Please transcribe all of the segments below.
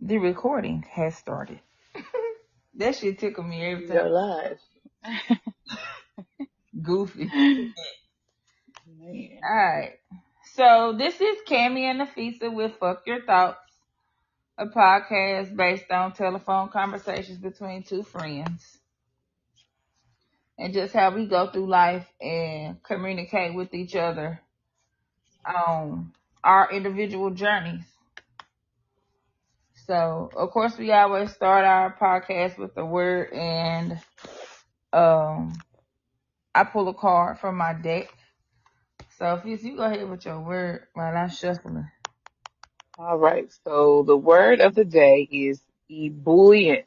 The recording has started. That shit tickle me every We are time. live. Goofy. Man. Alright. So this is Cammy and Nafisa with Fuck Your Thoughts, a podcast based on telephone conversations between two friends. And just how we go through life and communicate with each other on our individual journeys. So of course we always start our podcast with the word, and um I pull a card from my deck. So, Fizz, you go ahead with your word while I'm shuffling. All right. So the word of the day is ebullient.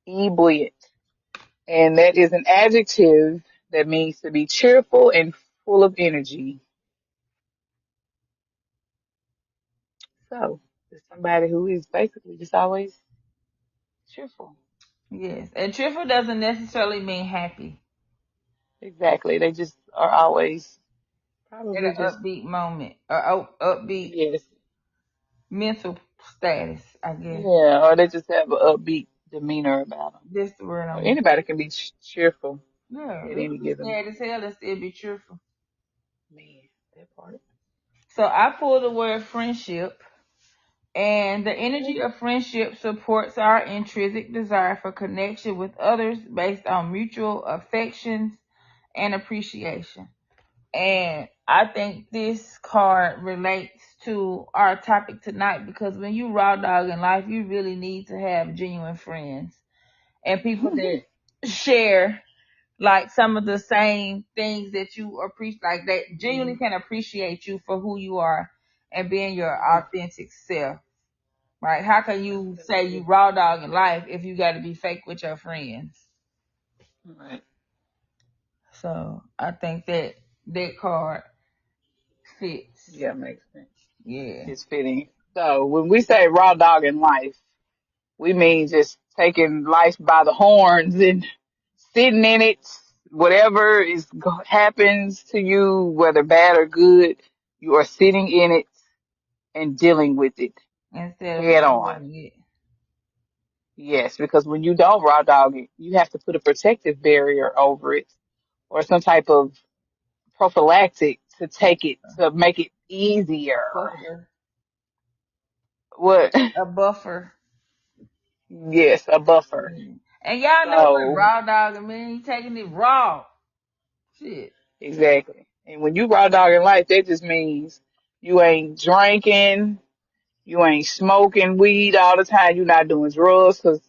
Ebullient. And that is an adjective that means to be cheerful and full of energy. So it's somebody who is basically just always cheerful. Yes. And cheerful doesn't necessarily mean happy. Exactly. They just are always At probably an just, upbeat moment or upbeat yes. mental status, I guess. Yeah. Or they just have an upbeat demeanor about them. That's the word Or I'm looking anybody can be cheerful for. Yeah. at They any can be given sad as hell and still be cheerful. man. That part. So I pulled the word friendship. And the Okay. energy of friendship supports our intrinsic desire for connection with others based on mutual affections and appreciation. And I think this card relates to our topic tonight because when you raw dog in life, you really need to have genuine friends and people that share like some of the same things that you appreciate, like that genuinely can appreciate you for who you are and being your Yeah, authentic self. Right? How can you say you absolutely. raw dog in life if you got to be fake with your friends? Right. So I think that that card fits. Yeah, makes sense. Yeah. It's fitting. So when we say raw dog in life, we mean just taking life by the horns and sitting in it. Whatever happens to you, whether bad or good, you are sitting in it and dealing with it Instead of head on. avoiding it. Yes, because when you don't raw dog it, you have to put a protective barrier over it or some type of prophylactic to take it to make it easier. Buffer. What? A buffer. Yes, a buffer. Yeah. And y'all know what So raw dog mean? You taking it raw. Shit. exactly. And when you raw dog in life, that just means you ain't drinking, you ain't smoking weed all the time, you're not doing drugs, cause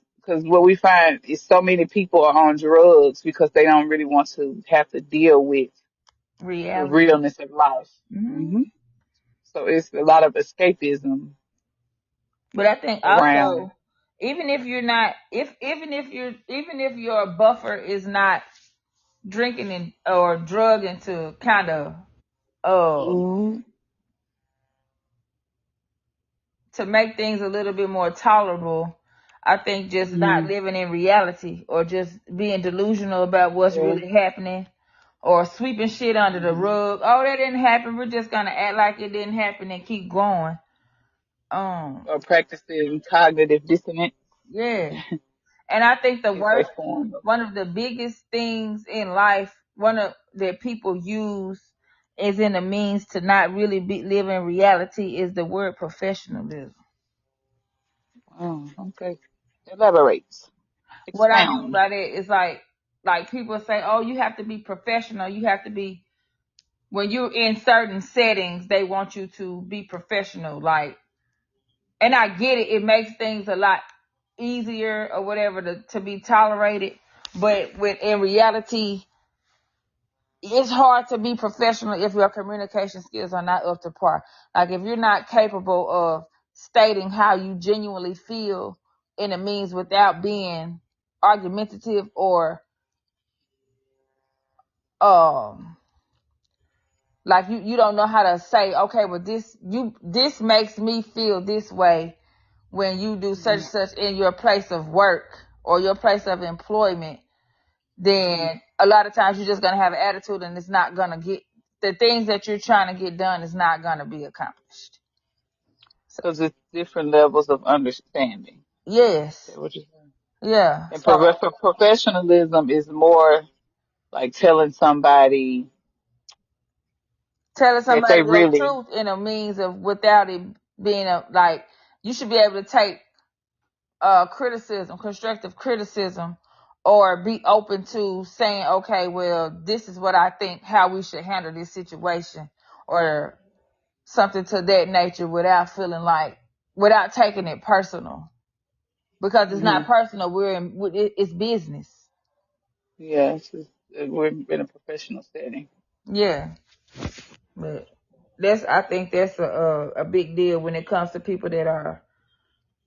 what we find is so many people are on drugs because they don't really want to have to deal with the Reality. realness of life. Hmm. hmm So it's a lot of escapism But I think around. also, even if you're not, if even if your buffer is not drinking and or drugging to kind of uh Mhm. to make things a little bit more tolerable. I think just not Mhm. living in reality or just being delusional about what's Yeah. really happening or sweeping shit under the Mhm. rug. Oh, that didn't happen. We're just gonna act like it didn't happen and keep going. Um, Or practicing cognitive dissonance. yeah. And I think the It's a worst, form of one of the biggest things in life, one of that people use is in a means to not really be live in reality is the word professionalism. okay. Elaborate. What I mean Expound. by that is like people say, oh, you have to be professional. You have to be when you're in certain settings, they want you to be professional. Like, and I get it. It makes things a lot easier or whatever to be tolerated. But when in reality, it's hard to be professional if your communication skills are not up to par. Like if you're not capable of stating how you genuinely feel in a means without being argumentative or um like you don't know how to say, okay, well this makes me feel this way when you do such Mhm. and such in your place of work or your place of employment, Mhm. then a lot of times you're just gonna have an attitude and it's not gonna get the things that you're trying to get done is not gonna be accomplished. Because it's different levels of understanding. Is Yes. that what you're saying? Yeah. And So professionalism is more like telling somebody telling that somebody they your really. truth in a means of without it being a like you should be able to take criticism, constructive criticism, or be open to saying, okay, well, this is what I think how we should handle this situation, or something to that nature without feeling like without taking it personal because it's Hmm. not personal. It's business. Yes, we're in a professional setting. Yeah, but I think that's a big deal when it comes to people that are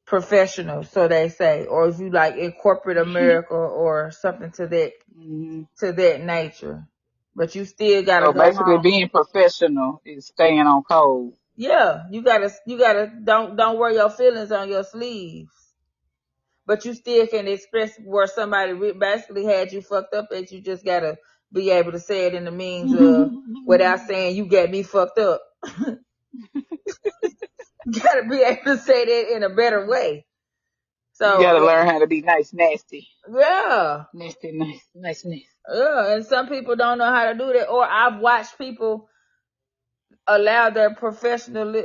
professionals, so they say, or if you like in corporate America or something Hmm. to that nature. But you still gotta So go basically, home. being professional is staying on code. Yeah, you gotta don't wear your feelings on your sleeves. But you still can express where somebody basically had you fucked up at. You just gotta be able to say it in the means of without saying you got me fucked up. You gotta be able to say that in a better way. You So got to learn how to be nice, nasty, yeah, nasty, nice, nice, nice. yeah, and some people don't know how to do that. Or I've watched people allow their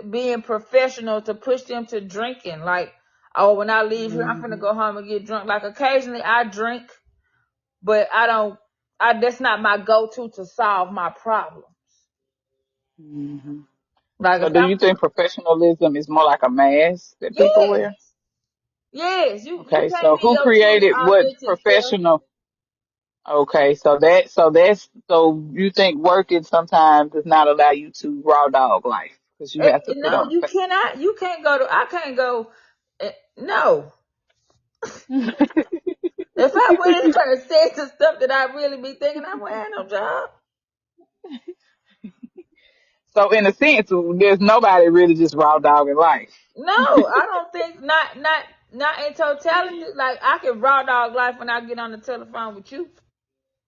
being professional to push them to drinking. Like, oh, when I leave here, I'm gonna Hmm. go home and get drunk. Like occasionally I drink, but I don't. That's not my go-to to solve my problem. Hmm. Like So, if do you I'm, think professionalism is more like a mask that people yes, wear? yes, you Okay, can't so be who your true created what authentic self. professional? Okay, so you think working sometimes does not allow you to raw dog life because you have to put No, on you cannot. You can't go to. I can't go. No. a If I went in face. there and said the stuff that I really be thinking, I wouldn't have no job. So in a sense, there's nobody really just raw dogging life. No, I don't think not in totality. Like I can raw dog life when I get on the telephone with you,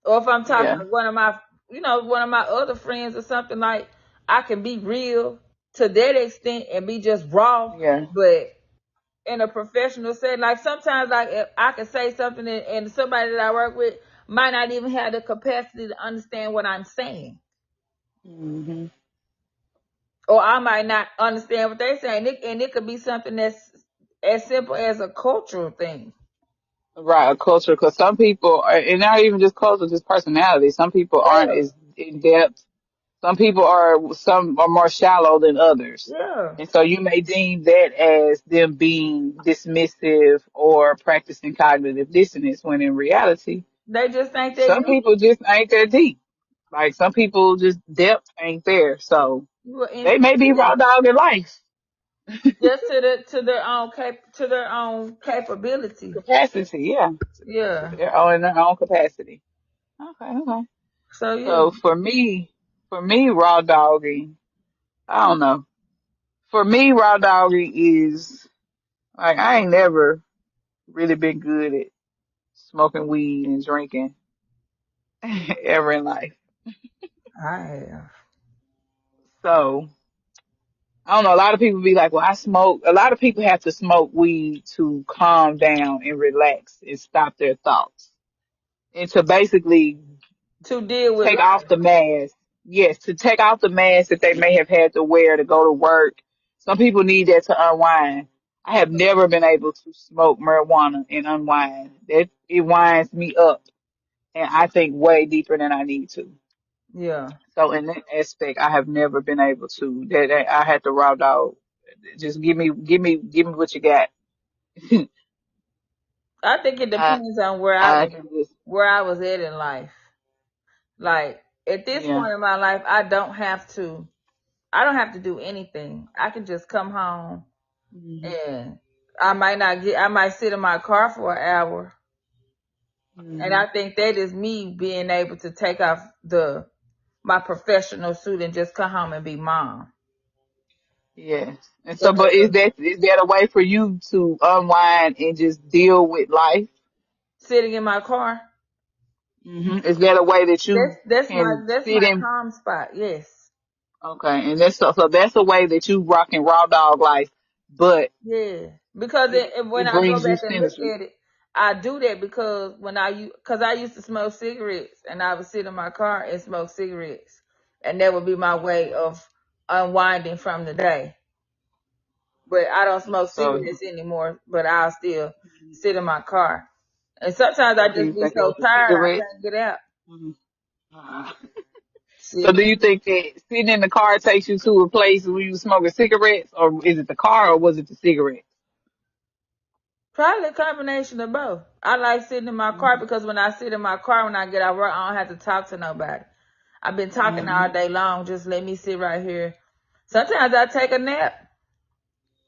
or if I'm talking Yeah, to one of my other friends or something. Like I can be real to that extent and be just raw, yeah. but in a professional setting, like sometimes like if I can say something and somebody that I work with might not even have the capacity to understand what I'm saying, Hmm. or I might not understand what they're saying, and it could be something that's as simple as a cultural thing. Right, a culture, because some people, and not even just culture, just personality. Some people aren't Yeah, as in depth. Some are more shallow than others. yeah. And so you may deem that as them being dismissive or practicing cognitive dissonance when in reality, They just ain't that some deep. people just ain't that deep. Like some people just depth ain't there. So You were they may be yeah, raw dog in life just to their own capability. capacity. Yeah. To Yeah. their own capacity. Okay. Okay. So yeah, So for me, raw dogging, I don't know. For me, raw dogging is like I ain't never really been good at smoking weed and drinking ever in life. I have. So I don't know. A lot of people be like, "Well, I smoke." A lot of people have to smoke weed to calm down and relax and stop their thoughts and to basically To deal with take off life. the mask. Yes, to take off the mask that they may have had to wear to go to work. Some people need that to unwind. I have never been able to smoke marijuana and unwind. It winds me up, and I think way deeper than I need to. Yeah. So in that aspect, I have never been able to. That I had to raw dog. Just give me what you got. I think it I depends on I can just where I was at in life. Like at this yeah. point in my life, I don't have to do anything. I can just come home Hmm. and I might sit in my car for an hour. And Hmm. I think that is me being able to take off my professional suit and just come home and be mom. Yes. And so, but Because is that a way for you to unwind and just deal with life? sitting in my car, Is that a way that you can that's sit my in? calm spot. Yes. Okay, and that's so that's a way that you rock and raw dog life but Yeah, because when it I go brings you back and look synergy. at it, I do that because because I used to smoke cigarettes and I would sit in my car and smoke cigarettes, and that would be my way of unwinding from the day. But I don't smoke So, cigarettes anymore. But I'll still sit in my car, and sometimes I so do just you be think it so was a tired I cigarette? can't get out. Mhm. Uh, so See, do you think that sitting in the car takes you to a place where you smoking cigarettes, or is it the car, or was it the cigarette? probably a combination of both. I like sitting in my car Mm-hmm. because when I sit in my car when I get out of work, I don't have to talk to nobody. I've been talking Mm-hmm. all day long. Just let me sit right here. Sometimes I take a nap.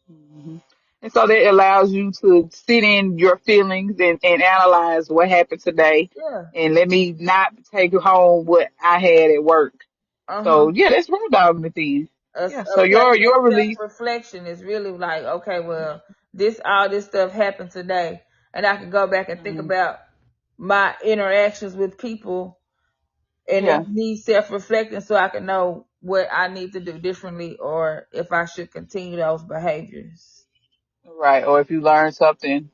Hmm. And so that allows you to sit in your feelings and analyze what happened today, Yeah. and let me not take home what I had at work. Uh-huh. So yeah, that's real dog then. Yeah. So A place of your release. self-reflection is really like, okay, well, all this stuff happened today. And I can go back and think Mhm. about my interactions with people and it Yeah. needs self-reflecting so I can know what I need to do differently or if I should continue those behaviors Right. Or if you learn something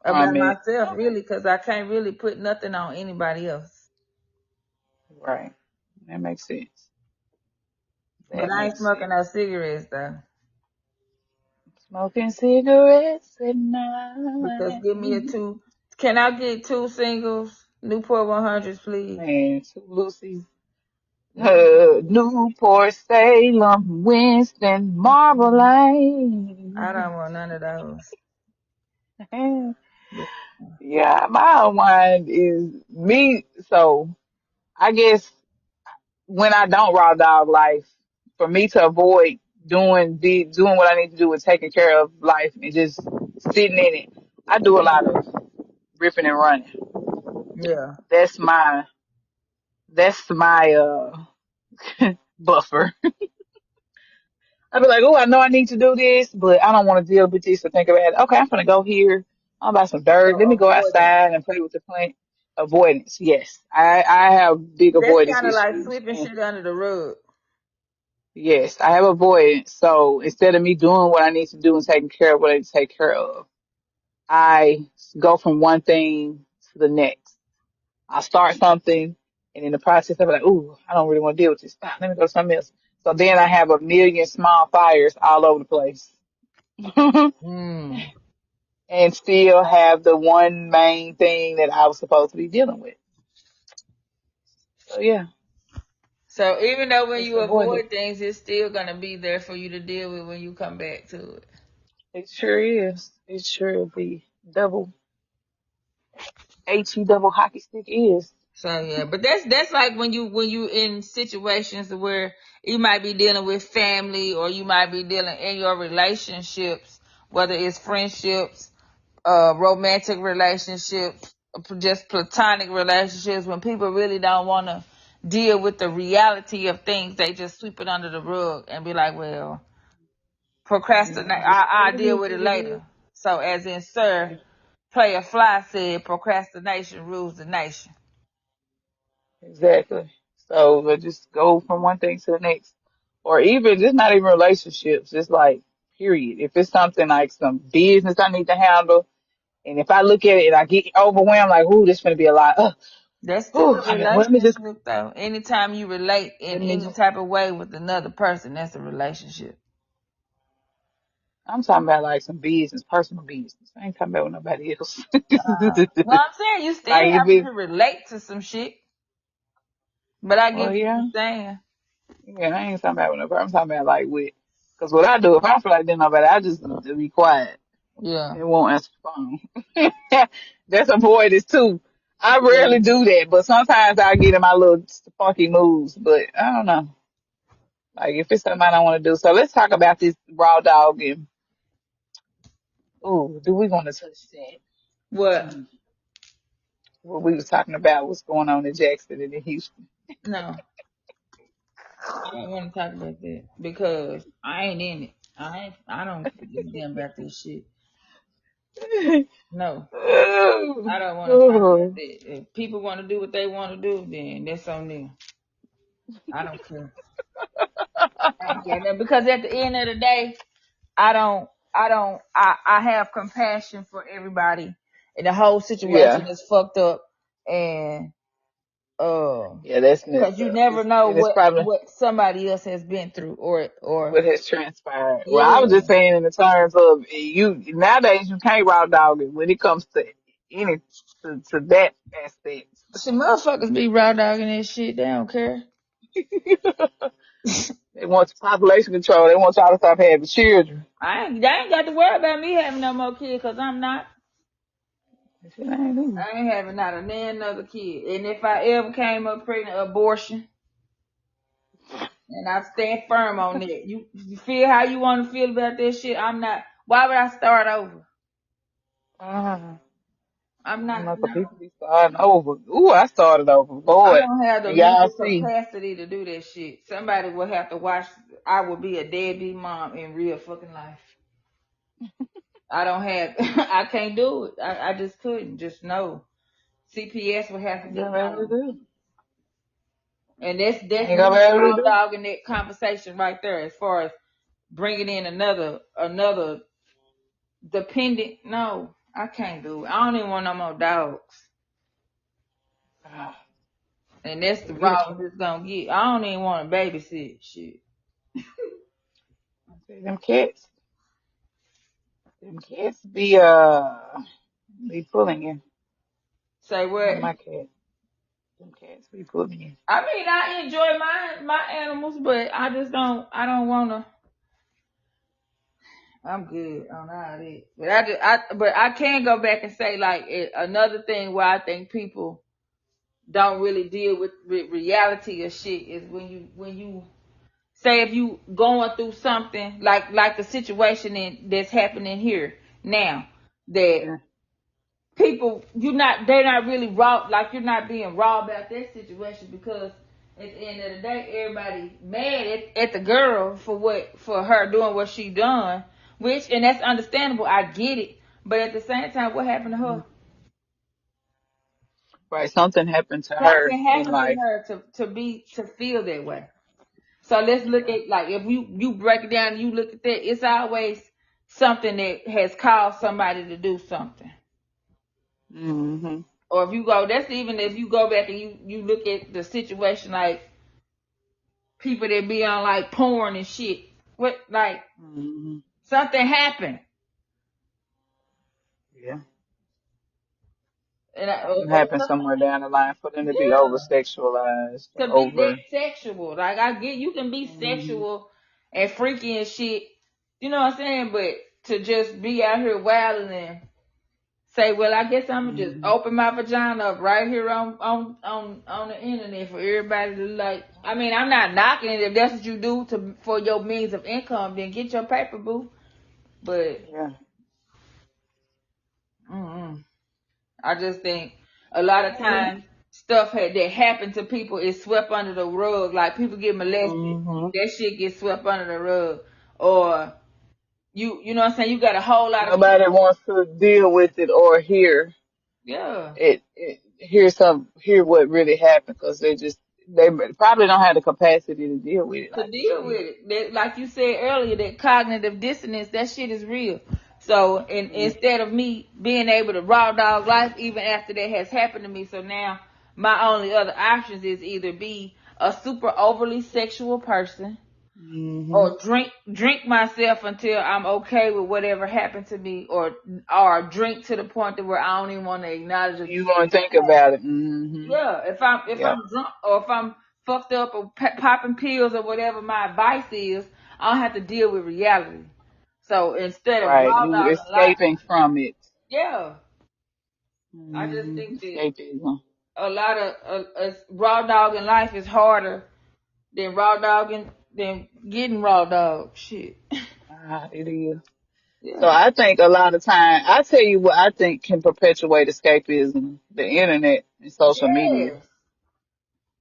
about from it. myself, Okay. really, because I can't really put nothing on anybody else. Right. That makes sense. But That I ain't makes smoking sense. no cigarettes though. Smoking cigarettes at Because night. give me a two. Can I get two singles? Newport 100s, please. Man, to Lucy. Mm, Newport, Salem, Winston, Marble mm. I Lane. don't want none of those. Yeah, my wine is me. So I guess when I don't raw dog life, for me to avoid doing what I need to do with taking care of life and just sitting in it, I do a lot of ripping and running. Yeah. That's my buffer. I'd be like, oh, I know I need to do this, but I don't want to deal with this or think about it. Okay, I'm gonna go here. I'll buy some So dirt. Let me go avoidance. outside and play with the plant. Avoidance, yes. I have big That's avoidance kind of like issues, sweeping and shit under the rug. yes, I have avoidance. So instead of me doing what I need to do and taking care of what I need to take care of, I go from one thing to the next. I start something, and in the process, I'm like, ooh, I don't really want to deal with this. Ah, let me go to something else. So then I have a million small fires all over the place. Mm. And still have the one main thing that I was supposed to be dealing with. So yeah, So even though when just you avoid it. avoid things, it's still gonna be there for you to deal with when you come back to it. It sure is. It sure will be double HE double hockey stick is. So yeah, but that's like when you in situations where you might be dealing with family or you might be dealing in your relationships, whether it's friendships, romantic relationships, just platonic relationships, when people really don't want to deal with the reality of things, they just sweep it under the rug and be like, well, Yeah, procrastinate. just I'll it deal is with it what it is. later. So as in, sir, Player Fly said, procrastination rules the nation. Exactly. So we just go from one thing to the next. Or even just not even relationships, just like period. If it's something like some business I need to handle, and if I look at it and I get overwhelmed, like, ooh, this is gonna be a lot. That's still Ooh, a I mean, well, relationship, though. Anytime you relate in let me any just type of way with another person, that's a relationship. I'm talking about like some business, personal business. I ain't talking about with nobody else. Well, I'm saying you still Like if have it, to relate to some shit, but I get well, what yeah, you're saying. yeah, I ain't talking about with nobody. I'm talking about like with, cause what I do, if I feel like there's nobody, I just be quiet Yeah. and won't answer the phone. That's avoidance too. I Yeah. rarely do that, but sometimes I get in my little funky moods. But I don't know, like if it's something I don't want to do. So let's talk about this raw dog and, ooh, do we want to touch that? What? Hmm. What we was talking about, what's going on in Jackson and in Houston. No, I don't want to talk about that because I ain't in it. I don't give a damn about this shit. No, I don't want to talk about Oh, that. If people want to do what they want to do, then that's on them. I don't care. I ain't got nothing because at the end of the day, I don't. I have compassion for everybody, and the whole situation Yeah. is fucked up, and Yeah, that's because messed you up. never know And it's probably what somebody else has been through, or what has transpired. Well, I was yeah. just saying in the terms of you nowadays you can't raw dog it when it comes to any to that aspect. See, motherfuckers be raw dogging that shit. They don't care. They want population control. They want y'all to stop having children. They ain't got to worry about me having no more kids, cause I'm not. That shit ain't easy. I ain't having not another kid. And if I ever came up pregnant, abortion. And I stand firm on that. You feel how you want to feel about that shit. I'm not. Why would I start over? Uh, I'm I don't not. know, No. some people be starting over. Ooh, I started over, I Lord. don't have the And y'all mental see, capacity to do that shit. Somebody will have to watch. I would be a deadbeat mom in real fucking life. I don't have. I can't do it. I just couldn't. Just no. CPS would have to ain't be gonna be able to gone. do. And that's Ain't gonna be me able to raw do. dogging that conversation right there. As far as bringing in another dependent. No, I can't do it. I don't even want no more dogs. Ah, And that's the we the route cat. it's gonna get. I don't even want to babysit shit. I say them cats be pulling you. Say Not what? my cat. Them cats be pulling you. I mean, I enjoy my animals, but I don't wanna. I'm good on all that. But I can go back and say like another thing where I think people don't really deal with reality of shit is when you say if you going through something like the situation that's happening here now that Yeah. people they're not really raw, like you're not being raw about that situation because at the end of the day everybody mad at the girl for her doing what she done, which and that's understandable. I get it, but at the same time, what happened to Mhm. her? Right. Something happened to her Something in happened to life. her to feel that way. So let's look Yeah. at like if you break it down and you look at that, it's always something that has caused somebody to do something. Mhm. Or if you go, that's even if you go back and you look at the situation like people that be on like porn and shit. What like Mhm. something happened Yeah. and Something happened somewhere down the line for them to be over yeah, sexualized or to be that over. sexual. Like I get you can be Mhm. sexual and freaky and shit. You know what I'm saying? But to just be out here wilding and say, well, I guess I'm gonna just Mhm. open my vagina up right here on the internet for everybody to like. I mean, I'm not knocking it if that's what you do to for your means of income. Then get your paper, boo. But Yeah. mm-mm. I just think a lot of times stuff that happened to people is swept under the rug. Like people get molested, Mhm. that shit gets swept under the rug, or you know what I'm saying. You got a whole lot of Nobody wants to deal with it or hear yeah. hear what really happened because they probably don't have the capacity to deal with it To like you deal with said. it. Like you said earlier, that cognitive dissonance, that shit is real. So, Mm. instead of me being able to raw dog life even after that has happened to me, so now my only other options is either be a super overly sexual person Mhm. or drink myself until I'm okay with whatever happened to me, or drink to the point to where I don't even want to acknowledge it. You gonna think about it. Mhm. Yeah, if Yep. I'm drunk or if I'm fucked up or popping pills or whatever my advice is, I don't have to deal with reality. So instead of Right. raw You dogging life, escaping from it. yeah, I just Mhm. think that Escapism. a lot of raw dogging life is harder than raw dogging than getting raw dog shit. It is. So Yeah. I think a lot of time, I tell you what I think can perpetuate escapism, the internet and social media. Yes.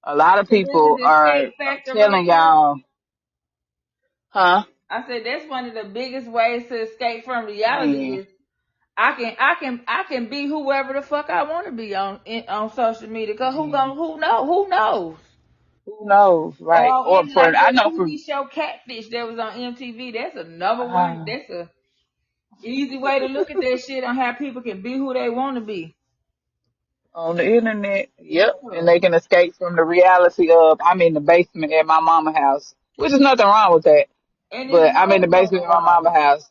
A lot of The people biggest are escape factor right telling there. y'all, huh? I said that's one of the biggest ways to escape from reality Man, is I can be whoever the fuck I want to be on social media. Cause man, who knows? who knows, right? Or Or even like for, I that know for, TV show Catfish that was on MTV. That's another one. uh, That's a Easy way to look at that shit on how people can be who they want to be. On the internet. Yeah. Yep. And they can escape from the reality of I'm in the basement at my mama house, which is nothing wrong with that. And it's But I'm in the mold on basement the at my mama wall. house,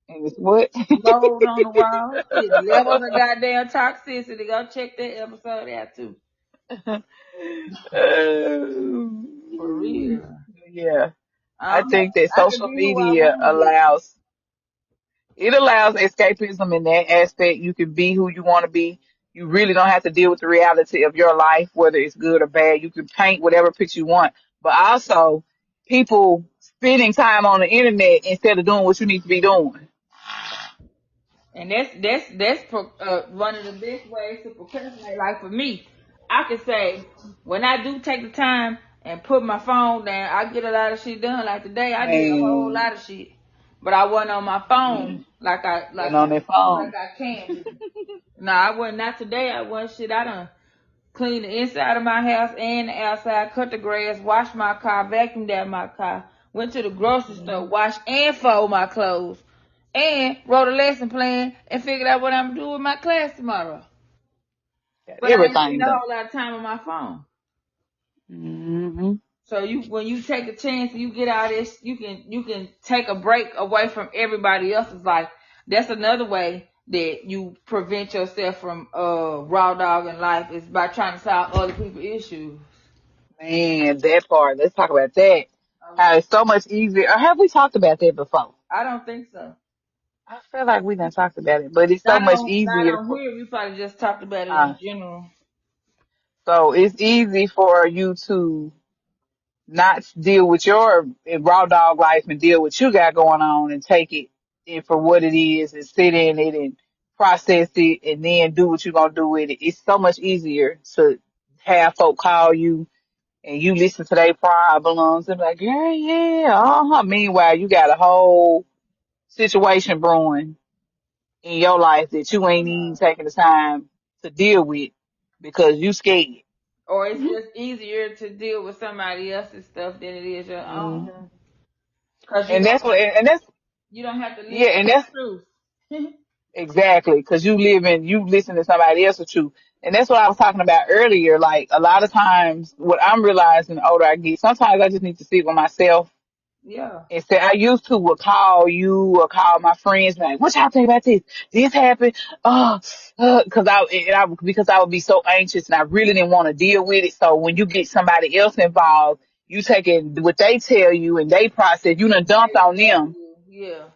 and it's what? Mold on the wall. Shit, levels of goddamn toxicity. Go check that episode out too. For real. Yeah. I Uh-huh. think that I can social be who I media want to be. allows escapism in that aspect. You can be who you want to be. You really don't have to deal with the reality of your life, whether it's good or bad. You can paint whatever picture you want. But also, people spending time on the internet instead of doing what you need to be doing. And one of the best ways to procrastinate. Like for me, I can say when I do take the time and put my phone down, I get a lot of shit done. Like today, I did a whole Man, lot of shit, but I wasn't on my phone been on their phone. like I can be. No, I wasn't. Not today. I wasn't shit. I done cleaned the inside of my house and the outside, cut the grass, washed my car, vacuumed out my car, went to the grocery store, washed and fold my clothes, and wrote a lesson plan and figured out what I'm gonna do with my class tomorrow. Got But I ain't spend everything a done. whole lot of time on my phone. Hmm. So when you take a chance and you get out of this, you can take a break away from everybody else's life. That's another way that you prevent yourself from raw dog in life is by trying to solve other people's issues. Man, that part. Let's talk about that. Okay. How it's so much easier. Or have we talked about that before? I don't think so. I feel like we done talked about it, but it's so much Not easier on for, here. We probably just talked about it uh, in general. so it's easy for you to not deal with your raw dog life and deal with what you got going on and take it in for what it is and sit in it and process it and then do what you're going to do with it. It's so much easier to have folk call you and you listen to their problems and be like, yeah, yeah, uh-huh. Meanwhile, you got a whole situation brewing in your life that you ain't even taking the time to deal with because you scared. Or it's just easier to deal with somebody else's stuff than it is your own. Hmm. Cause And that's what, and that's, you don't have to live yeah, and that's the truth. exactly because you listen to somebody else's truth. And that's what I was talking about earlier. Like a lot of times what I'm realizing the older I get, sometimes I just need to sit with myself. Yeah. And say I used to would call you or call my friends like, what y'all think about this? This happened. Cause because I would be so anxious and I really didn't want to deal with it. So when you get somebody else involved, you take it what they tell you and they process, you done dumped on them, Yeah.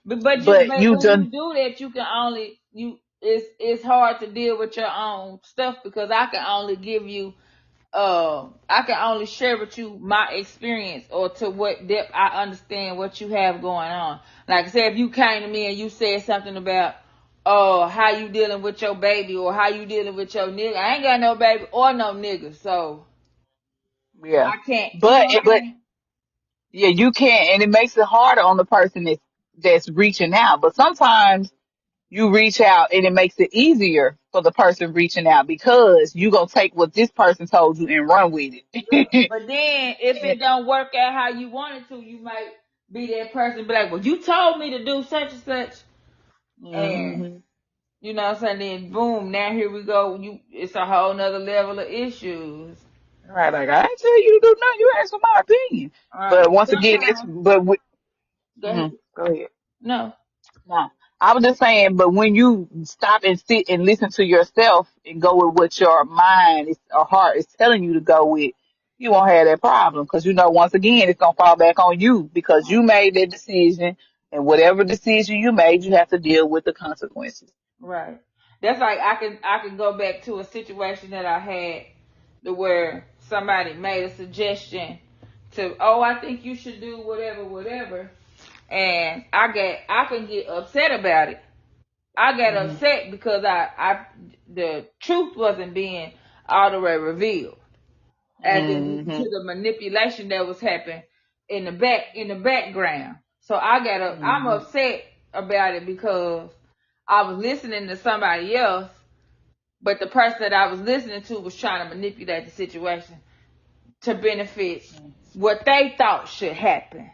But but you when you done, do that, you can only you it's hard to deal with your own stuff because I can only give you I can only share with you my experience or to what depth I understand what you have going on. Like I said, if you came to me and you said something about how you dealing with your baby or how you dealing with your nigga, I ain't got no baby or no nigga, so yeah. I can't. You know But, what I'm but saying? yeah, you can't, and it makes it harder on the person that's reaching out. But sometimes you reach out and it makes it easier for the person reaching out because you gonna take what this person told you and run with it. But then if it don't work out how you want it to, you might be that person be like, well, you told me to do such and such, and Hmm. you know what I'm saying? Then boom, now here we go. It's a whole nother level of issues. Right, like I ain't tell you to do nothing. You asked for my opinion. All right. But once again, Sometimes go ahead. go ahead. No. No, I was just saying, but when you stop and sit and listen to yourself and go with what your mind or heart is telling you to go with, you won't have that problem because you know once again it's gonna fall back on you because you made that decision and whatever decision you made, you have to deal with the consequences. Right. That's like I could go back to a situation that I had to where somebody made a suggestion to I think you should do whatever and I can get upset about it. I got Hmm. upset because I the truth wasn't being all the way revealed as in to Hmm. the manipulation that was happening in the background. So I'm Hmm. upset about it because I was listening to somebody else, but the person that I was listening to was trying to manipulate the situation to benefit what they thought should happen.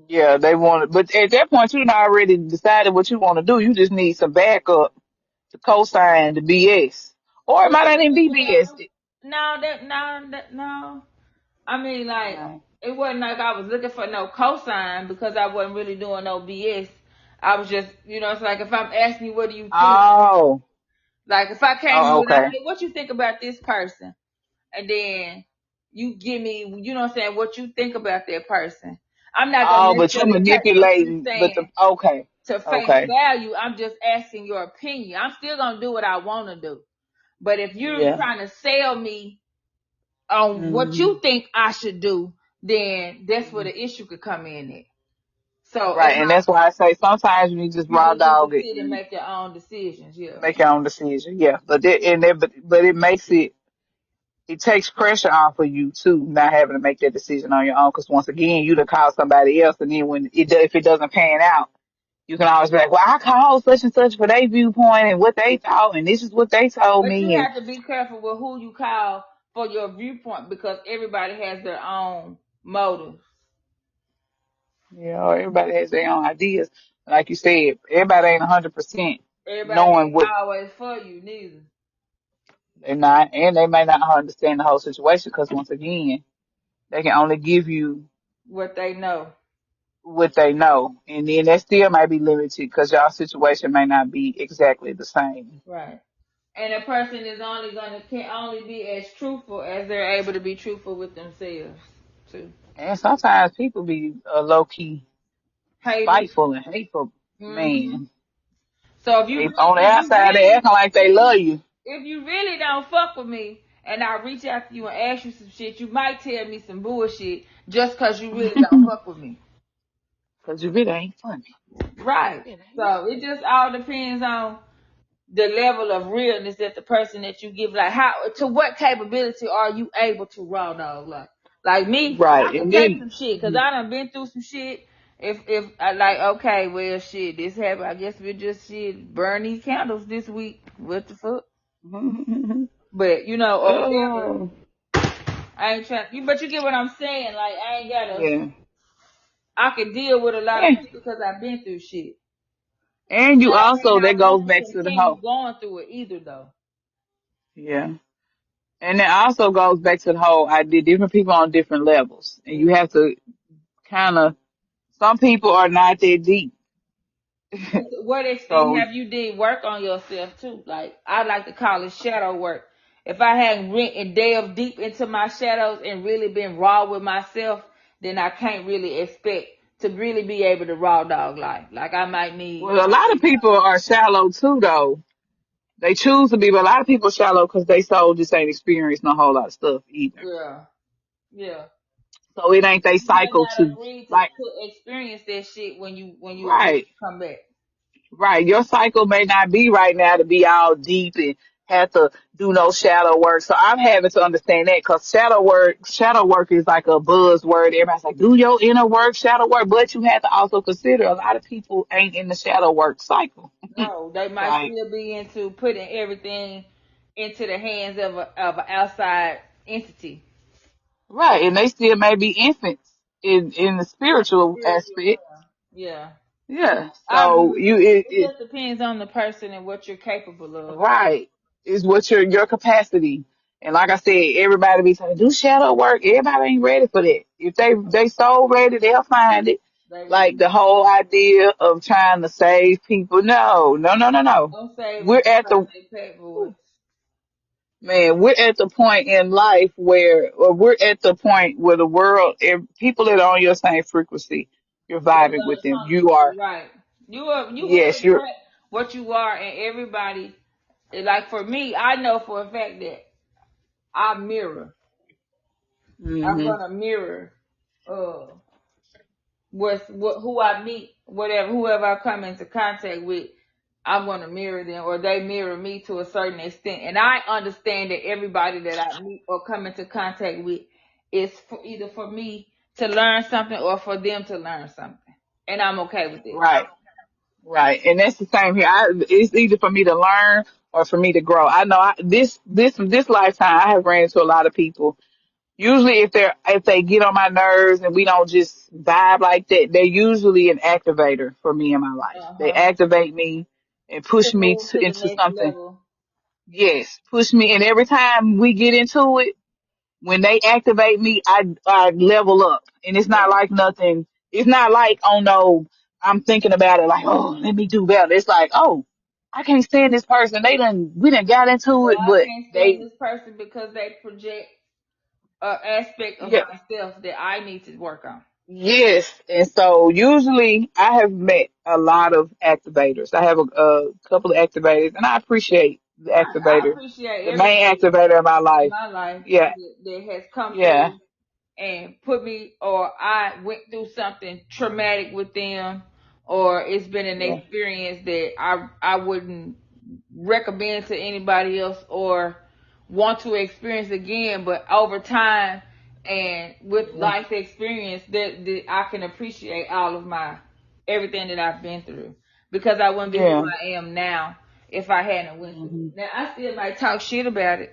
Yeah, they want it. But at that point, you done already decided what you want to do. You just need some backup to co-sign the BS. Or it Well, might not even be BS. well, no. I mean, like, No. it wasn't like I was looking for no cosign because I wasn't really doing no BS. I was just, it's like if I'm asking you, what do you think? Oh, Like, if I came to oh, you and I okay. say, what you think about this person? And then you give me, you know what I'm saying, what you think about that person. I'm not going to Oh, but you necessarily take what you're manipulating, but saying okay, to face okay, value. I'm just asking your opinion. I'm still going to do what I want to do. But if you're yeah. trying to sell me on what Hmm. you think I should do, then that's where the issue could come in at. So Right, and that's why I say sometimes you need to just you raw just need to dog it sit and and make your own decisions. Yeah. make your own decision. Yeah, but it makes it takes pressure off of you too, not having to make that decision on your own. Because once again, you to call somebody else, and then if it doesn't pan out, you can always be like, "Well, I called such and such for their viewpoint and what they thought, and this is what they told But you me." And have to be careful with who you call for your viewpoint because everybody has their own motives. everybody has their own ideas. Like you said, everybody ain't 100% Everybody knowing ain't what always for you neither. they're not, and they may not understand the whole situation. Because once again, they can only give you What they know. what they know, and then that still might be limited because y'all situation may not be exactly the same. Right. And a person is only gonna can only be as truthful as they're able to be truthful with themselves too. And sometimes people be low key Haters. spiteful and hateful. Hmm. Man, So if they on the you outside they really acting like they love you. if you really don't fuck with me and I reach out to you and ask you some shit, you might tell me some bullshit just cause you really don't fuck with me. Cause you really ain't funny. Right. It ain't So it just all depends on the level of realness that the person that you give, like how to what capability are you able to raw dog like me, I right. can And take then some shit because I done been through some shit. If I like, okay, well shit, this happened. I guess we just shit burn these candles this week. What the fuck? But or whatever. oh I ain't trying. But you get what I'm saying. Like I ain't gotta. yeah. I can deal with a lot of And, people because I've been through shit. and you That mean also I that want goes to back to the continue whole going through it either though. yeah. And it also goes back to the whole idea different people on different levels. And you have to kind of some people are not that deep. To what extent So have you did work on yourself too? Like I like to call it shadow work. If I hadn't went and delved deep into my shadows and really been raw with myself, then I can't really expect to really be able to raw dog life. Like I might need, well, a lot of people are shallow too, though. They choose to be, but a lot of people are shallow because they soul just ain't experienced a whole lot of stuff either. yeah, yeah. So it ain't they You might cycle not to agree like to experience that shit when you agree right, to come back. right. Your cycle may not be right now to be all deep and have to do no shadow work. So I'm having to understand that because shadow work is like a buzzword. Everybody's like, do your inner work, shadow work, but you have to also consider a lot of people ain't in the shadow work cycle. No, they might Like still be into putting everything into the hands of an outside entity. right, and they still may be infants in the spiritual Spiritual aspect. realm. Yeah. Yeah. I agree So with that. It it just depends on the person and what you're capable of. right is what your capacity. And like I said, everybody be saying do shadow work. Everybody ain't ready for that. If they so ready, they'll find it. They will. Like the whole idea of trying to save people. No, no, no, no, no. Don't save them We're just at like the they pet voice. we're at the point in life where, or we're at the point where the world, if people that are on your same frequency, you're They're vibing with gonna them. come to You are, you, right? You will yes, you're. attract what you are, and everybody. Like for me, I know for a fact that I mirror. I'm Hmm. gonna mirror. Uh, what who I meet, whoever I come into contact with, I'm gonna mirror them or they mirror me to a certain extent. And I understand that everybody that I meet or come into contact with is either for me to learn something or for them to learn something. And I'm okay with it. Right, right, and that's the same here. It's either for me to learn or for me to grow. I know this lifetime, I have ran into a lot of people Usually if they get on my nerves and we don't just vibe like that, they're usually an activator for me in my life. They Uh-huh. activate me and To push me move to the into next something. level. Yes, push me. And every time we get into it, when they activate me, I level up. And it's not Yeah. like nothing. It's not like, oh no, I'm thinking about it like, oh, let me do better. It's like, oh, I can't stand this person. We done got into Or it, I but can't stand they, this person because they project an aspect of yeah, myself that I need to work on. yes. And so usually I have met a lot of activators. I have a couple of activators and I appreciate the I activator, appreciate the everybody main activator of my in life. my life Yeah, that has come yeah, through and put me, or I went through something traumatic with them, or it's been an yeah, experience that I wouldn't recommend to anybody else or want to experience again. But over time and with yeah, life experience, that I can appreciate all of my everything that I've been through, because I wouldn't be who yeah. I am now if I hadn't went through Hmm. it. Now I still might talk shit about it,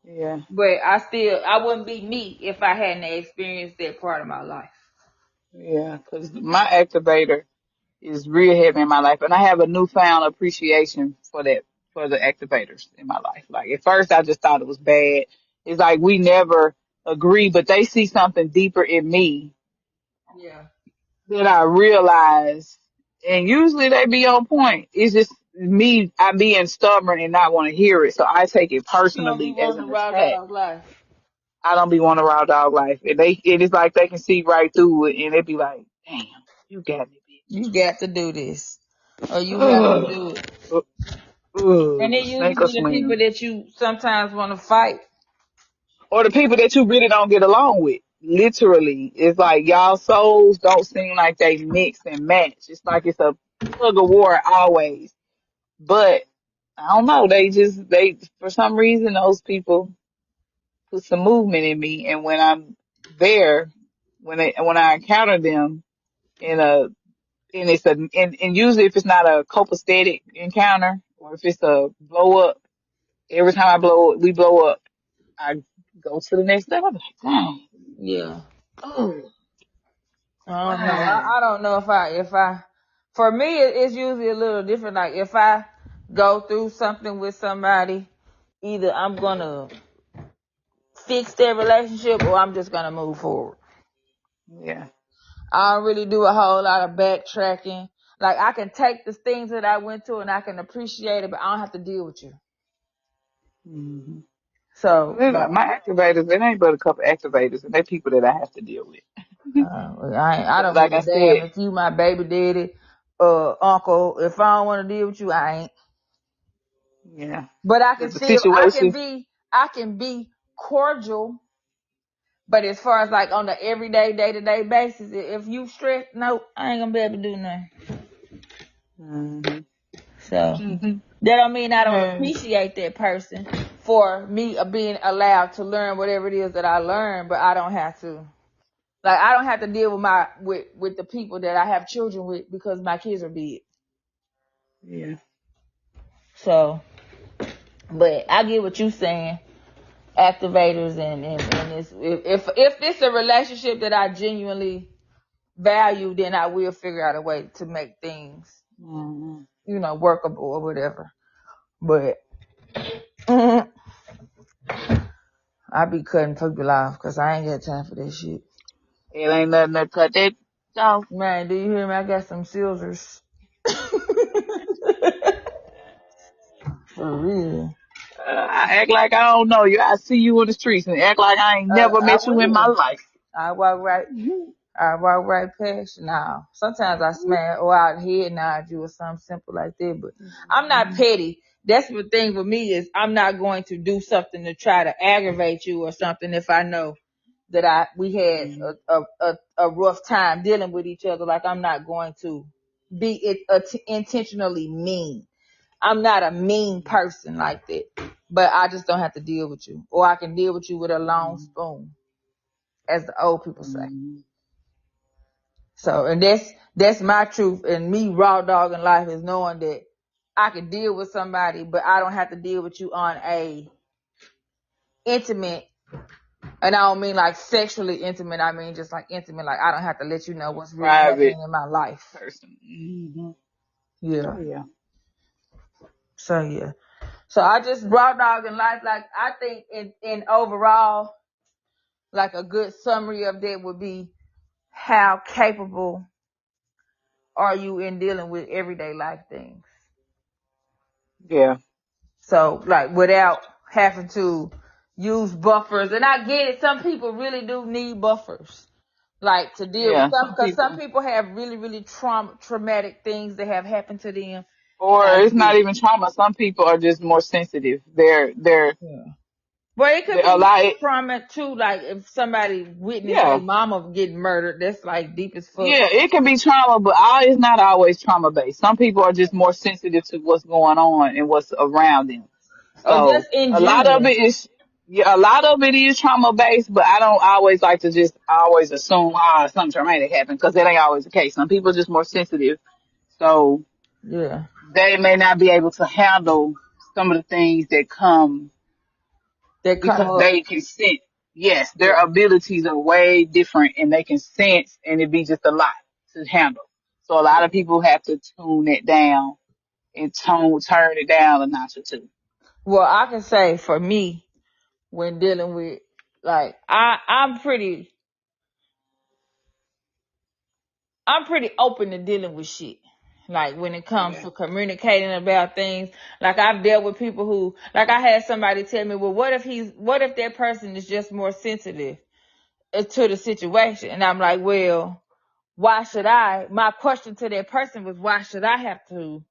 Yeah. but I wouldn't be me if I hadn't experienced that part of my life. Yeah, because my activator is real heavy in my life, and I have a newfound appreciation for that, for the activators in my life. Like at first, I just thought it was bad. It's like we never agree, but they see something deeper in me Yeah. that I realize, and usually they be on point. It's just me, I being stubborn and not want to hear it, so I take it You don't be personally as wanting to an raw attack. dog life. I don't be wanting raw dog life, and it is like they can see right through it, and they be like, "Damn, you got me, You got to do this, or you have to bitch." do it. And it usually Snake or be the swim. people that you sometimes want to fight. Or the people that you really don't get along with. Literally. It's like y'all souls don't seem like they mix and match. It's like it's a tug of war always. But I don't know, they for some reason those people put some movement in me, and when I'm there, when I encounter them in a and it's a and usually if it's not a copacetic encounter or if it's a blow up, every time we blow up, I go to the next level. I'm like, dang, Yeah. oh, I don't know. wow, I don't know if I for me it's usually a little different. Like if I go through something with somebody, either I'm gonna fix their relationship or I'm just gonna move forward. yeah, I don't really do a whole lot of backtracking. Like I can take the things that I went through and I can appreciate it, but I don't have to deal with you. hmm. So, but My activators, it ain't but a couple activators, and they people that I have to deal with. I But don't like give I a damn said, if you my baby daddy, uncle. If I don't want to deal with you, I ain't. yeah, But I can but the still, situation, I can be cordial. But as far as like on the everyday, day to day basis, if you stress, no, I ain't gonna be able to do nothing. hmm. So that don't mean I don't Yeah, appreciate that person for me being allowed to learn whatever it is that I learn, but I don't have to. Like I don't have to deal with the people that I have children with because my kids are big. yeah, So, but I get what you saying. Activators and this if this a relationship that I genuinely value, then I will figure out a way to make things, hmm, workable or whatever. But I be cutting people off because I ain't got time for that shit. it ain't nothing to cut that off. Man, do you hear me? I got some scissors. For real. I act like I don't know you. I see you in the streets and act like I ain't never I met you in my will. life. I walk right I walk right past you now. Sometimes I smash or I'd head nod you or something simple like that, but I'm not petty. That's the thing for me is I'm not going to do something to try to aggravate you or something if I know that we had Mhm. a rough time dealing with each other. Like I'm not going to be intentionally mean. I'm not a mean person like that, but I just don't have to deal with you, or I can deal with you with a long spoon, as the old people say. Mhm. So, and that's my truth. And me raw dog in life is knowing that I can deal with somebody, but I don't have to deal with you on a intimate And I don't mean like sexually intimate. I mean just like intimate. Like I don't have to let you know what's really Private happening in my life. person. Hmm. Yeah. Oh yeah. So yeah. So I just raw dog in life. Like I think in overall, like a good summary of that would be how capable are you in dealing with everyday life things. Yeah. So like without having to use buffers, and I get it. Some people really do need buffers, like to deal with Yeah. stuff, Some because some people, people have really, really traumatic things that have happened to them. or Like it's not even trauma. Some people are just more sensitive. yeah. Well, it could They're a be lot. trauma too. Like if somebody witnessed their Yeah. mama getting murdered, that's like deep as fuck. Yeah, it can be trauma, but it's not always trauma based. Some people are just more sensitive to what's going on and what's around them. Or So just in a lot of general. it is, yeah, a lot of it is trauma based, but I don't always like to just always assume, something traumatic happened, because that ain't always the case. Some people are just more sensitive. So Yeah. they may not be able to handle some of the things that come That come because up. they can sense. Yes, their Yeah. abilities are way different and they can sense, and it'd be just a lot to handle. So a lot of people have to tune it down and turn it down a notch or two. Well, I can say for me, when dealing with like I'm pretty open to dealing with shit. Like when it comes Yeah. to communicating about things, like I've dealt with people who, like I had somebody tell me, well, what if that person is just more sensitive to the situation? And I'm like, well, my question to that person was, why should I have to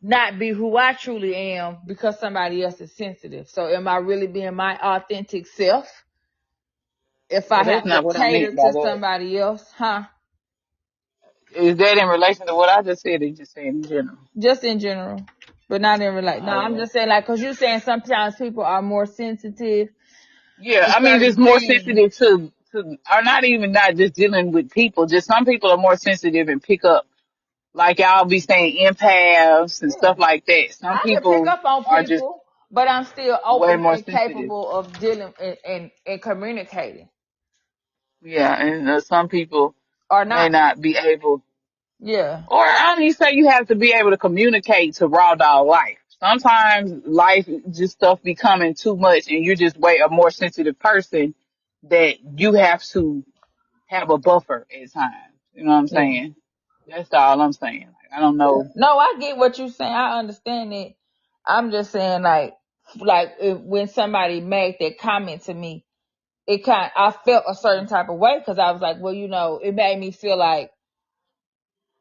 not be who I truly am because somebody else is sensitive? So am I really being my authentic self if I Well, that's have to not what I cater meant by to that. somebody else? Huh? Is that in relation to what I just said, or you just saying in general? Just in general, but not in real life. No, I'm Oh. just saying like, cause you saying sometimes people are more sensitive Yeah, to I mean, just certain more things sensitive or not just dealing with people. Just some people are more sensitive and pick up, like y'all be saying, empaths and Yeah. stuff like that. Some I can pick people up on are just people, but I'm still way open more and sensitive. capable of dealing and communicating. Yeah, and some people Or may not. not be able, Yeah. or I don't even say you have to be able to communicate to raw dog life. Sometimes life just stuff be coming too much, and you're just way a more sensitive person that you have to have a buffer at times. You know what I'm Yeah. saying? That's all I'm saying. Like, I don't Yeah. know. No, I get what you're saying. I understand it. I'm just saying like when somebody made that comment to me, I felt a certain type of way because I was like, well, it made me feel like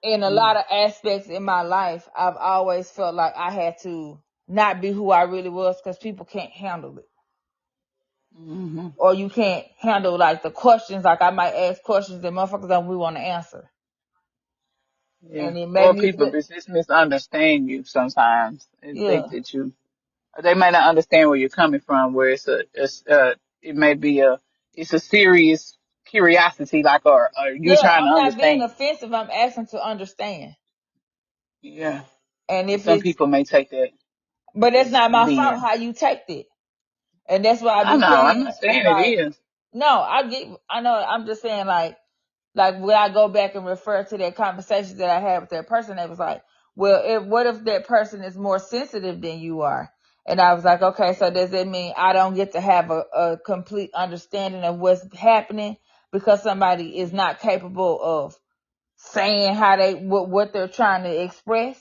in a lot of aspects in my life, I've always felt like I had to not be who I really was because people can't handle it. Mm-hmm. Or you can't handle like the questions. Like I might ask questions that motherfuckers don't we want to answer. Yeah. And it made Or me people feel, just misunderstand you sometimes and yeah. think that they may not understand where you're coming from, where it may be it's a serious curiosity, like, or you Yeah, trying to I'm not being understand. offensive. I'm asking to understand. Yeah. And And if some it's, people may take that but that's as not my fault being, how you take it. And that's why I I be know, I'm saying not it's saying it like, is. no, I know, I'm just saying like when I go back and refer to that conversation that I had with that person, they was like, well, what if that person is more sensitive than you are? And I was like, okay, so does that mean I don't get to have a complete understanding of what's happening because somebody is not capable of saying how what they're trying to express?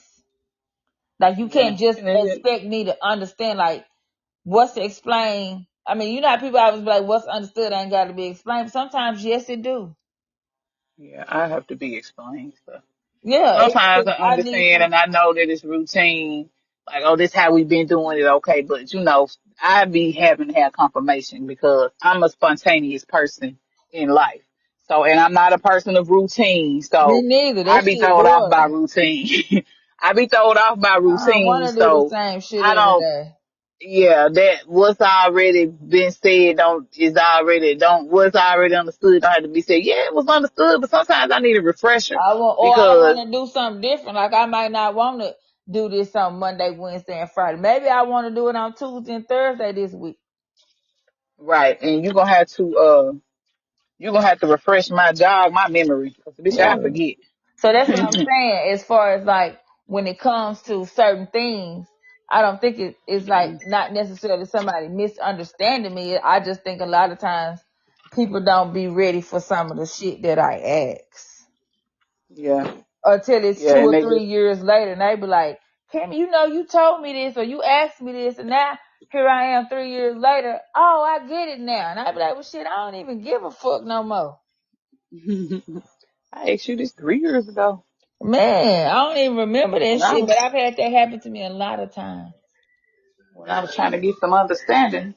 Like you Yeah. can't just And then, expect me to understand like what's to explain. I mean, how people always be like, what's understood ain't got to be explained. But sometimes, yes, it do. yeah, I have to be explained. So. Yeah, Sometimes I I need understand some. and I know that it's routine. Like, oh, this how we've been doing it, okay. But I be having to have confirmation because I'm a spontaneous person in life. So, and I'm not a person of routine. Me So neither. I That be shit thrown off by boring. routine. I be thrown off by I don't routine. want to do the So same shit I every don't, day. yeah, that what's already been said what's already understood don't have to be said. Yeah, it was understood, but sometimes I need a refresher I because want to do something different. Like I might not want to do this on Monday, Wednesday, and Friday. Maybe I want to do it on Tuesday and Thursday this week. Right. And you're gonna have to refresh my memory. Cause bitch, I Yeah. forget. So that's what I'm saying. As far as like when it comes to certain things, I don't think it's like not necessarily somebody misunderstanding me. I just think a lot of times people don't be ready for some of the shit that I ask Yeah. until it's Yeah. two And or they three just, years later, and they be like, "Kim, you know, you told me this or you asked me this, and now here I am 3 years later. Oh, I get it now." And I be like, "Well, shit, I don't even give a fuck no more." I asked you this 3 years ago Man, I don't even remember that when I shit, was but I've had that happen to me a lot of times. trying to get some understanding.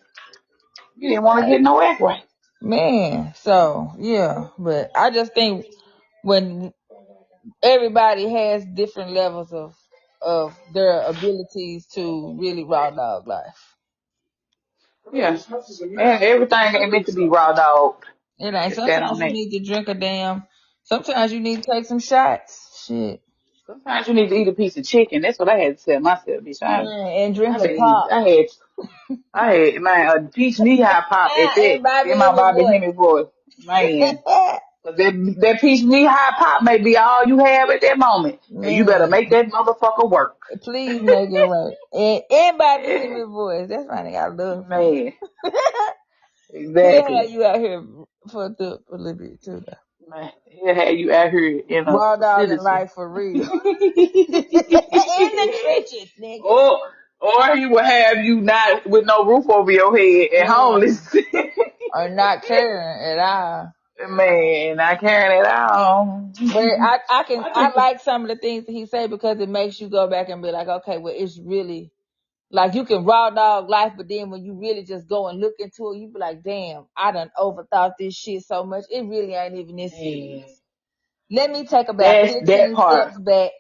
You didn't want to get no equity. Man, so yeah, but I just think when everybody has different levels of their abilities to really raw dog life. Yeah. And everything ain't meant to be raw dog. It ain't. It's that Sometimes on you that. need to drink a damn. Sometimes you need to take some shots. Shit, Sometimes you need to eat a piece of chicken. That's what I had to tell myself, bitch. man, and drink I some been, pop. I had, man, a peach knee high pop at that. And Bobby In my Hemming Bobby voice. Hemmy voice. Man. 'Cause that peach knee high pop may be all you have at that moment. And you better Man, make that motherfucker work. please make it work. And Bobby Yeah. Hemming voice. That's why I love him. Man. He'll have Exactly. you out here fucked up a little bit too, though. Man. He'll have you out here in a Raw dog in facility. life for real. In the trenches, nigga. or or he will have you not with no roof over your head and Man, homeless. or not caring at all. Man, not carrying it out. But I I think like some of the things that he say because it makes you go back and be like, okay, well, it's really like you can raw dog life, but then when you really just go and look into it, you be like, damn, I done overthought this shit so much. It really ain't even this man, serious. Let me take about that's that 15 part. steps back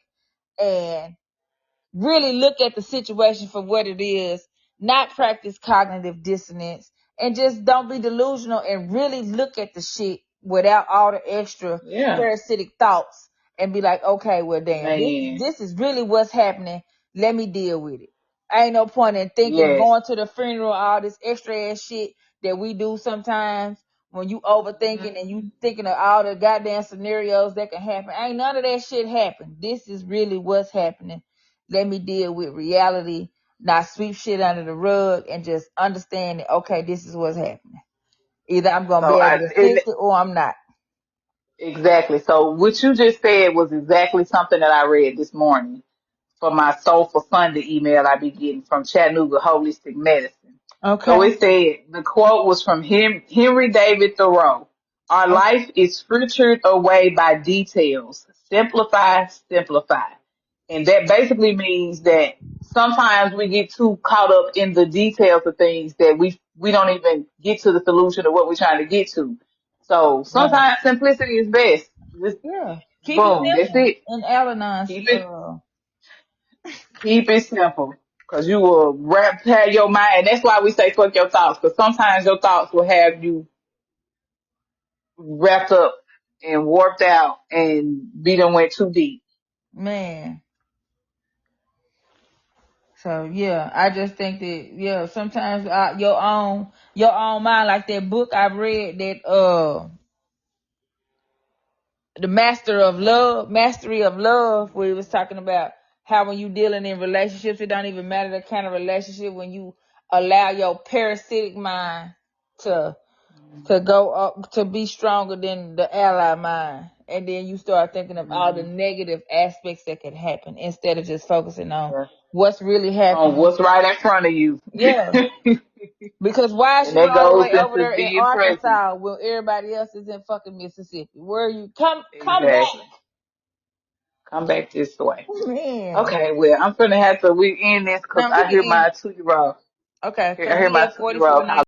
and really look at the situation for what it is, not practice cognitive dissonance, and just don't be delusional and really look at the shit without all the extra Yeah, parasitic thoughts and be like, okay, well, damn, man. this is really what's happening. Let me deal with it. Ain't no point in thinking, Yes. going to the funeral, all this extra ass shit that we do sometimes when you overthinking and you thinking of all the goddamn scenarios that can happen. Ain't none of that shit happen. This is really what's happening. Let me deal with reality, not sweep shit under the rug, and just understand that, okay, this is what's happening. Either I'm going to So be able to fix it or I'm not. exactly. So what you just said was exactly something that I read this morning for my Soulful Sunday email I be getting from Chattanooga Holistic Medicine. So Okay. it said, the quote was from Henry David Thoreau. Our life is filtered away by details. Simplify, simplify. And that basically means that sometimes we get too caught up in the details of things that we don't even get to the solution of what we're trying to get to. So Right. sometimes simplicity is best. Just Yeah. Keep it boom, that's simple. it. And Al-Anon's, Keep it Keep it simple. Cause you will have your mind, and that's why we say fuck your thoughts. Cause sometimes your thoughts will have you wrapped up and warped out and be done went too deep. man. So yeah, I just think that sometimes your own mind, like that book I read that the mastery of love, where he was talking about how when you dealing in relationships, it don't even matter the kind of relationship, when you allow your parasitic mind to go up to be stronger than the ally mind. And then you start thinking of all the Mm-hmm. negative aspects that could happen instead of just focusing on Yeah. what's really On happening. what's right in front of you. Yeah. Because why is And you that all the goes way over into there in being present. Arkansas when everybody else is in fucking Mississippi? Where are you? Come back. Exactly. Come back this way. Man. Okay, well, I'm gonna have to we end this because Now we I can hear end my it. 2-year-old. Okay, I because hear we my at 2-year-old 44 minutes.